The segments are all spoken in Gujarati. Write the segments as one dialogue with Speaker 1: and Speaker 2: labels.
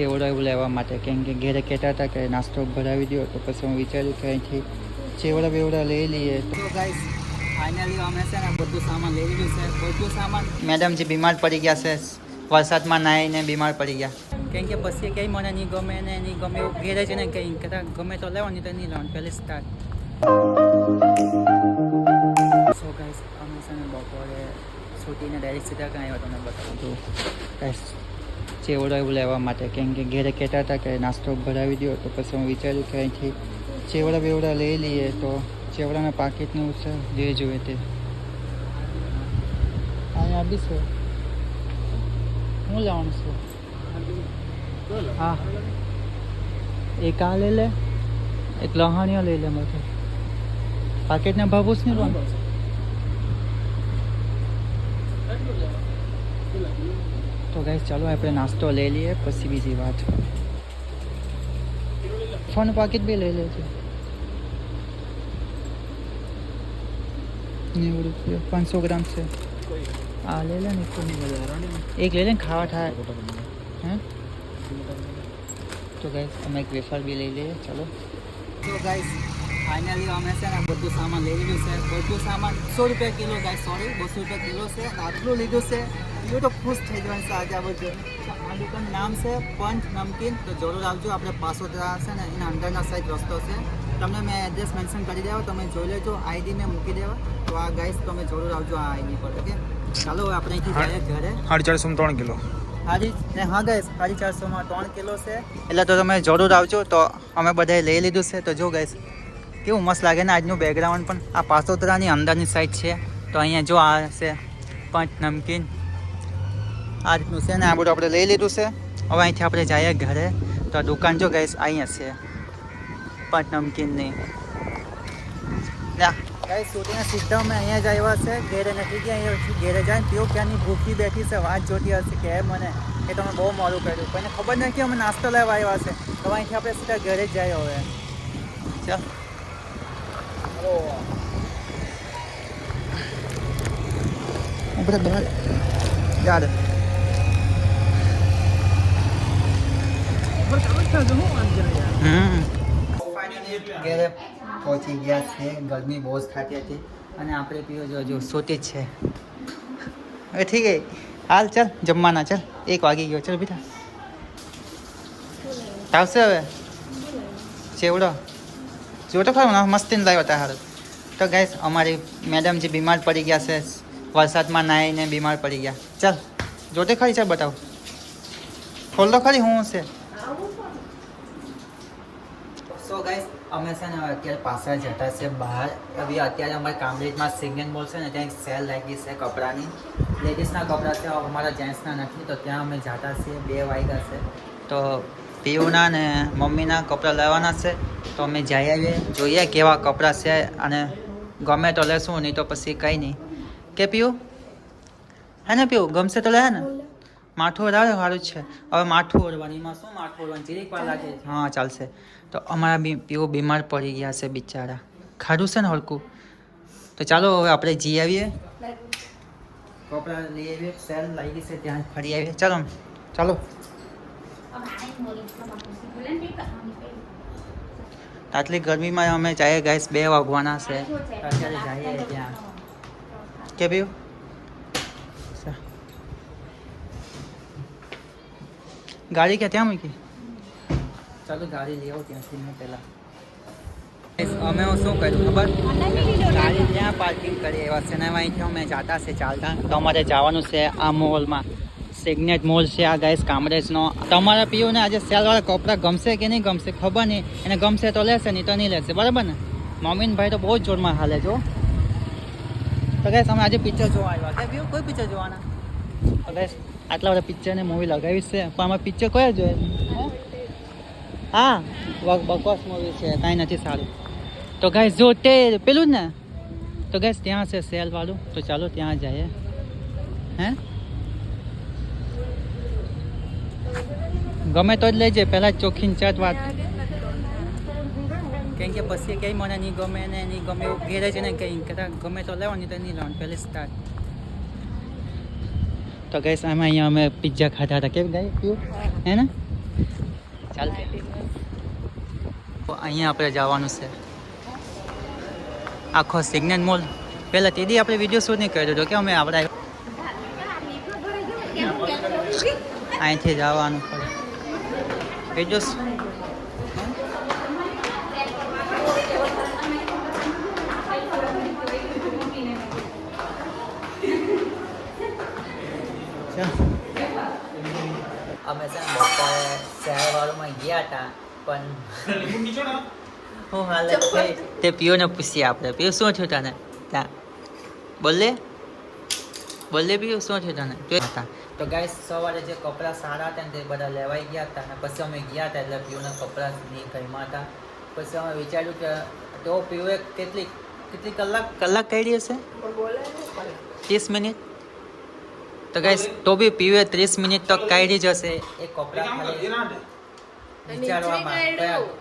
Speaker 1: ચેવડો લેવા માટે કેમ કે ઘેરે કહેતા હતા કે નાસ્તો ભરાવી દો, તો પછી હું વિચાર્યું કે અહીંથી ચેવડા બેવડા લઈ લઈએ. તો ગાઈસ ફાઇનલી અમે છે ને બધું સામાન લઈ લીધું છે. બધું સામાન મેડમજી બીમાર પડી ગયા છે, વરસાદમાં નાહીને બીમાર પડી ગયા. કેમ કે પછી કંઈ મને નહીં ગમે ને નહીં ગમે એવું ઘેરે છે ને કંઈ કહેતા ગમે તો લેવાની તો નહીં લેવાનું પહેલી સ્ટાર્ટ. સો ગાઈસ અમે છે ને બપોરે છૂટીને ડાયરેક્ટ સીધા કાંઈ આવ્યો તમને બતાવું તો ગાઈસ ચેવડો એવું લેવા માટે કેમ કે ઘેરે કહેતા હતા કે નાસ્તો ભરાવી દો, તો પછી હું વિચાર્યું કે અહીંથી ચેવડા બેવડા લઈ લઈએ. તો ચેવડાના પાકીટનું છે જે જોઈએ તે અહીંયા બી છે. શું લેવાનું છે? હા એક આ લઈ લે, એક લહાણીઓ લઈ લે. મારે પાકીટના ભાવ પૂછ નહીં લેવાનું. તો ગાઈસ ચાલો આપણે નાસ્તો લઈ લઈએ પછી બીજી વાત. ફોન પાકીટ બી લઈ લેજો. 90 રૂપિયા 500 ગ્રામ છે. આ લઈ લે ને એક લઈ લે ને ખાવા થાય. હે તો ગાઈસ અમે એક વેફર બી લઈ લઈએ. ચાલો તો ગાઈસ ફાઇનલી અમે છે ને બધું સામાન લઈ લીધું છે. બધું સામાન 100 રૂપિયા કિલો ગાઈસ, સોરી 200 રૂપિયા કિલો છે. આટલું લીધું છે એ તો ખુશ થઈ જવાનું છે આજે આ બધું. આ દુકાનનું નામ છે પંચ નમકીન. તો જરૂર આવજો. આપણે પાસોદરા છે ને એના અંદરના સાઈડ રસ્તો છે. તમને મેં એડ્રેસ મેન્શન કરી દેવા, તમે જોઈ લેજો. આઈડી મેં મૂકી દેવા. તો આ ગાઈસ તમે જરૂર આવજો આ આઈડી પર. ઓકે ચાલો આપણે અહીંથી જઈએ ઘરે. 450 3 કિલો હા ગાઈસ 450 3 કિલો છે. એટલે તો તમે જરૂર આવજો. તો અમે બધાએ લઈ લીધું છે. તો જો ગાઈસ કેવું મસ્ત લાગે ને આજનું બેકગ્રાઉન્ડ પણ. આ પાસોદરાની અંદરની સાઈડ છે. તો અહીંયા જો આ છે પંચ નમકીન, આ રીતનું છે ને આ બધું આપણે લઈ લીધું છે. હવે અહીંથી આપણે જઈએ ઘરે. તો આ દુકાન જો ગાઈસ અહીંયા છે પંચ નમકીનની. ગાઈસ શૂટિંગના સીધા અમે અહીંયા જ આવ્યા છે, ઘેરે નથી ગયા. અહીંયા ઘેરે જાય પીઓ ક્યાંની ભૂખી બેઠી છે, વાત જોતી હશે કે મને કે તમે બહુ મોડું કર્યું. કોઈને ખબર નથી અમે નાસ્તો લેવા આવ્યા છે. તો અહીંથી આપણે સીધા ઘરે જ જઈએ હવે. ચાલ યાર ઘરે પહોંચી ગયા છે. ગરમી બહુ જ ખાતી હતી અને આપણે પીવો જો સોતી જ છે. હવે ઠીક છે હાલ ચાલ જમવાના. ચાલ 1 વાગી ગયો. ચાલ બેટા આવશે હવે ચેવડો જો તો ખરું મસ્તીને લાવ્યો હતા હારું. તો ગાઈસ અમારી મેડમજી બીમાર પડી ગયા છે, વરસાદમાં નાહીને બીમાર પડી ગયા. ચાલ જોતે ખરી. ચાલ બતાવો, ખોલ તો ખરી શું છે. સો ગાઈસ અમે છે ને અત્યારે પાછળ જતા છે બહાર. હવે અત્યારે અમારે કામરેજમાં સિગ્નલ મોલ છે ને ત્યાં એક સેલ લાગી છે કપડાની. લેડીઝના કપડાં છે, અમારા જેન્ટ્સના નથી. તો ત્યાં અમે જતા છીએ. 2 વાગ્યા છે. તો પીયુના ને મમ્મીના કપડાં લેવાના છે. તો અમે જઈ આવીએ, જોઈએ કેવા કપડાં છે અને ગમે તો લેશું, નહીં તો પછી કંઈ નહીં. કે પીયું હે ને પીયું ગમશે તો લે ને. માથું ઓઢાવે સારું જ છે. હવે માથું ઓઢવાનીમાં શું માથું ઓઢવાની જીરીક વાર લાગે. હા ચાલશે. તો અમારા પીવું બીમાર પડી ગયા છે બિચારા. ખાધું છે ને હલકું. તો ચાલો હવે આપણે જઈ આવીએ, કપડાં લઈ આવીએ. સેલ લાગી છે ત્યાં ફરી આવીએ. ચાલો ચાલો આટલી ગરમીમાં અમે જઈએ ગાઈસ. 2 વાગવાના છે. અત્યારે જઈએ ત્યાં. કે પીવું ગાડી ક્યાં ત્યાં મૂકી. ચાલો ગાડી લઈ આવો ત્યાંથી મેં પહેલાં. અમે શું કર્યું ખબર, ગાડી ત્યાં પાર્કિંગ કરી એવા છે ને અહીંથી અમે જતા છે ચાલતા. તો અમારે જવાનું છે આ મોલમાં. સિગ્નેટ મોલ છે આ ગાઈસ કામરેજનો. તમારા પીઓને આજે સેલવાળા કપડાં ગમશે કે નહીં ગમશે ખબર નહીં. એને ગમશે તો લેશે, નહીં તો નહીં લેશે. બરાબર ને. મમ્મીન ભાઈ તો બહુ જ જોરમાં હાલે જો. તો ગાઈસ અમે આજે પિક્ચર જોવા આવ્યા. કે પીઓ કોઈ પિક્ચર જોવાના? તો ગાઈસ આટલા બધા પિક્ચરની મૂવી લગાવી છે પણ આમાં પિક્ચર કયા જોઈએ? હા બકવાસ મૂવી છે, કાંઈ નથી સારું. તો ગાઈસ જો તે પેલું જ ને. તો ગાઈસ ત્યાં છે સેલવાળું. તો ચાલો ત્યાં જઈએ. હે ગમે તો જ લેજે, પહેલાં ચોખ્ખીને ચાટ વાત. કેમ કે પછી કંઈ મને નહીં ગમે ને નહીં ગમે એવું ઘેરે છે ને કંઈ કહેતા ગમે તો લેવાની તો નહીં લેવાનું પહેલી સ્ટાર્ટ. તો ગાઈસ આમાં અહીંયા અમે પિઝા ખાતા હતા. કેમ ગાઈ પીવું હે ને ચાલ અહીંયા આપણે જવાનું છે આખો સિગ્નલ મોલ. પહેલાં તે દી આપણે વિડીયો શૂટ નહીં કર્યો હતો કે અમે આપણે અહીંથી જવાનું પડે વિડીયો. અમે છે ને બપોરે શહેરવાળુમાં ગયા હતા પણ હું હાલત થઈ તે પીઓને પૂછીએ આપણે. પીઓ શું થયું તને? ત્યાં બોલે પીઓ શું થયું તને? હતા તો ગાઈસ સવારે જે કપડાં સારા હતા ને તે બધા લેવાઈ ગયા હતા અને પછી અમે ગયા હતા એટલે પીઓના કપડાં નહીં ગમ્યા હતા. પછી અમે વિચાર્યું કે તો પીઓએ કેટલી કલાક કાઢી હશે? 30 મિનિટ. તો ગાઈસ તો બી પીવે 30 મિનિટ તો કાઢી જ હશે એ કપડાં વિચારવામાં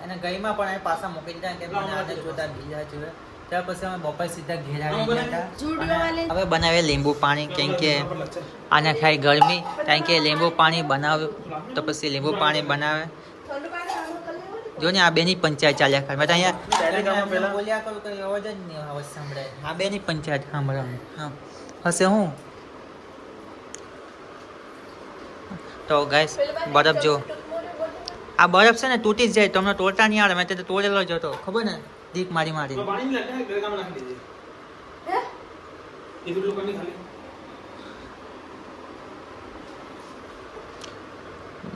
Speaker 1: અને ગઈમાં પણ એ પાછા મૂકી દીધા કે મને આને જોતા બીજા જોવે. ત્યાર પછી અમે બપોર સીધા ઘેર આવી ગયા હતા અને હવે બનાવીએ લીંબુ પાણી. કેમ કે આને ખાઈ ગરમી કારણ કે લીંબુ પાણી બનાવે તો પછી લીંબુ પાણી બનાવે. જો ને આ બેની પંચાયત ચાલ્યા કરે. મેં અહીંયા બોલ્યા કરું તો અવાજ જ નહીં અવાજ સાંભળાય. આ બેની પંચાયત સાંભળવાનું હા હશે હું. તો ગાઈસ બરફ જો આ બરફ છે ને તૂટી જ જાય તમને તોડતા નહીં આવે. મેં તો તોડેલો જ હતો ખબર ને દીક મારી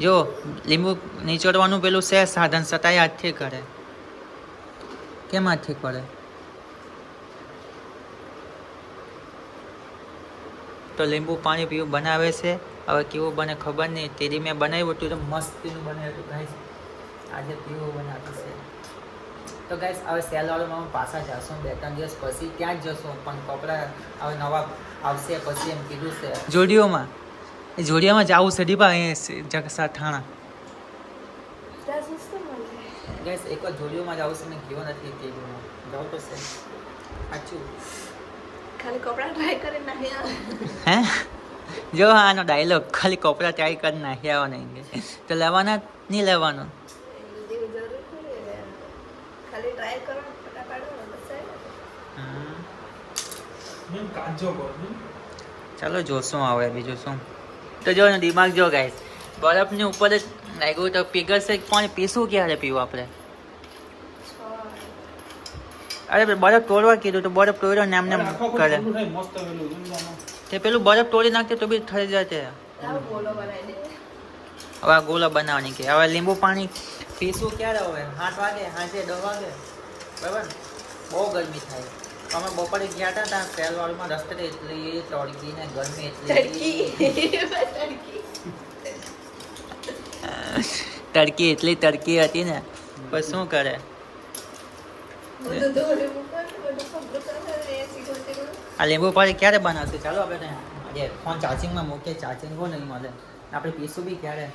Speaker 1: જો લીંબુ નીચોડવાનું પેલું છે સાધન સતાય હાથથી કરે. કેમ હાથથી કરે? તો લીંબુ પાણી પીવું બનાવે છે. હવે કેવું બને ખબર નહીં. તેરી મેં બનાવ્યું હતું તો મસ્તીનું બનાવ્યું હતું ગાઈસ. આજે કેવું બનાવ્યું છે તો ગાઈસ હવે સેલવાળુમાં પાછા જશું 2-3 દિવસ પછી ત્યાં જ જશું. પણ કપડાં હવે નવા આવશે પછી એમ કીધું છે. જોડીઓમાં જવું છે દીપા જગસા થાણા ગાઈસ. એક વાર જોડીઓમાં જવું છે મેં ગયો નથી તે જવું તો છે સાચું.
Speaker 2: ખાલી કપડા ટ્રાય કરી નાખ્યા
Speaker 1: હે જો આનો ડાયલોગ ખાલી કપડા ટ્રાય કરી નાખ્યા આવો નહીં તો લેવાના નહીં લેવાનો.
Speaker 2: ખાલી ટ્રાય કરો ફટાફટ
Speaker 1: ચાલો જોશું આવે બીજું શું. તો જો દિમાગ જો ગાઈસ બરફની ઉપર જ લાગ્યું તો પીગળશે પણ પીશું ક્યારે પીવું આપણે? અરે બરફ તોડવા કીધું તો બરફ તોડ્યો ને એમને કરે તે પેલું બરફ તોડી નાખते તો બી થઈ જાય છે. હવે ગોળો બનાવવાની કે હવે લીંબુ પાણી પીશું ક્યારે? હવે 8 વાગે 10 વાગે બરાબર. બહુ ગરમી થાય. અમે બપોરે ગયા હતા ત્યાં સેલવાળુમાં રસ્તે એટલી તડકી ને ગરમી તડકી એટલી તડકી હતી ને પછી શું કરે. આ લીંબુ પાણી ક્યારે બનાવશે? ચાલો આપણે આજે ફોન ચાર્જિંગમાં મૂકીએ. ચાર્જિંગ હો નહીં મળે આપણે પીશું બી ક્યારે?